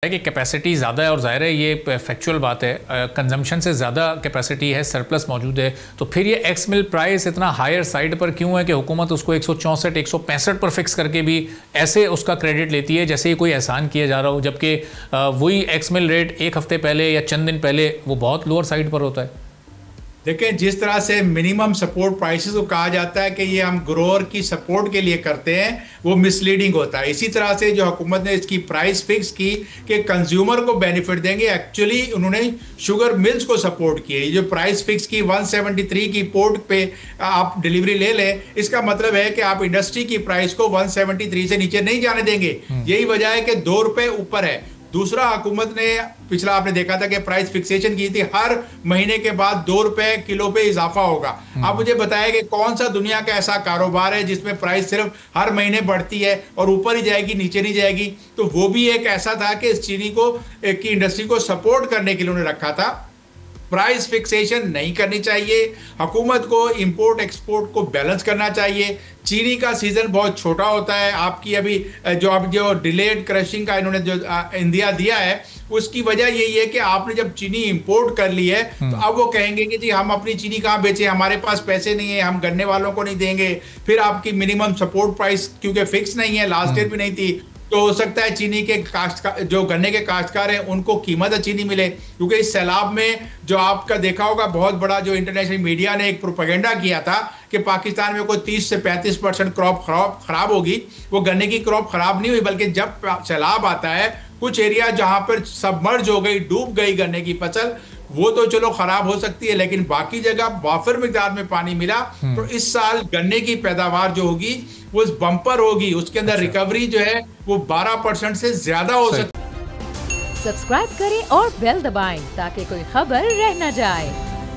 है कि कैपेसिटी ज़्यादा है और ज़ाहिर है ये फैक्चुअल बात है, कंजम्पशन से ज़्यादा कैपेसिटी है, सरप्लस मौजूद है, तो फिर ये एक्स मिल प्राइस इतना हायर साइड पर क्यों है कि हुकूमत उसको 164 165 पर फिक्स करके भी ऐसे उसका क्रेडिट लेती है जैसे ये कोई एहसान किया जा रहा हो, जबकि वही एक्स मिल रेट एक हफ्ते पहले या चंद दिन पहले वो बहुत लोअर साइड पर होता है। देखिए, जिस तरह से मिनिमम सपोर्ट प्राइसेस को कहा जाता है कि ये हम ग्रोअर की सपोर्ट के लिए करते हैं, वो मिसलीडिंग होता है। इसी तरह से जो हुकूमत ने इसकी प्राइस फिक्स की कि कंज्यूमर को बेनिफिट देंगे, एक्चुअली उन्होंने शुगर मिल्स को सपोर्ट किया। ये जो प्राइस फिक्स की 173 की पोर्ट पे आप डिलीवरी ले लें, इसका मतलब है कि आप इंडस्ट्री की प्राइस को 173 से नीचे नहीं जाने देंगे। यही वजह है कि 2 रुपए ऊपर है। दूसरा, हुकूमत ने पिछला आपने देखा था कि प्राइस फिक्सेशन की थी, हर महीने के बाद 2 रुपए किलो पे इजाफा होगा। आप मुझे बताएं कि कौन सा दुनिया का ऐसा कारोबार है जिसमें प्राइस सिर्फ हर महीने बढ़ती है और ऊपर ही जाएगी, नीचे नहीं जाएगी। तो वो भी एक ऐसा था कि इस चीनी को की इंडस्ट्री को सपोर्ट करने के लिए उन्होंने रखा था। प्राइस फिक्सेशन नहीं करनी चाहिए। हुकूमत को इंपोर्ट एक्सपोर्ट को बैलेंस करना चाहिए। चीनी का सीजन बहुत छोटा होता है। आपकी अभी जो डिलेड क्रशिंग का इन्होंने जो इंडिया दिया है, उसकी वजह यही है कि आपने जब चीनी इंपोर्ट कर ली है तो अब वो कहेंगे कि जी हम अपनी चीनी कहाँ बेचें, हमारे पास पैसे नहीं है, हम गन्ने वालों को नहीं देंगे। फिर आपकी मिनिमम सपोर्ट प्राइस क्योंकि फिक्स नहीं है, लास्ट ईयर भी नहीं थी, तो हो सकता है चीनी के जो गन्ने के काश्तकार हैं उनको कीमत चीनी मिले। क्योंकि इस सैलाब में जो आपका देखा होगा, बहुत बड़ा जो इंटरनेशनल मीडिया ने एक प्रोपेगेंडा किया था कि पाकिस्तान में कोई 30 से 35% क्रॉप खराब होगी। वो गन्ने की क्रॉप खराब नहीं हुई, बल्कि जब सैलाब आता है, कुछ एरिया जहां पर सबमर्ज हो गई, डूब गई गन्ने की फसल, वो तो चलो खराब हो सकती है, लेकिन बाकी जगह वाफिर मिकदार में पानी मिला। तो इस साल गन्ने की पैदावार जो होगी वो बम्पर होगी, उसके अंदर रिकवरी जो है वो 12% से ज्यादा हो सकती है। सब्सक्राइब करें और बेल दबाएं ताकि कोई खबर रह न जाए।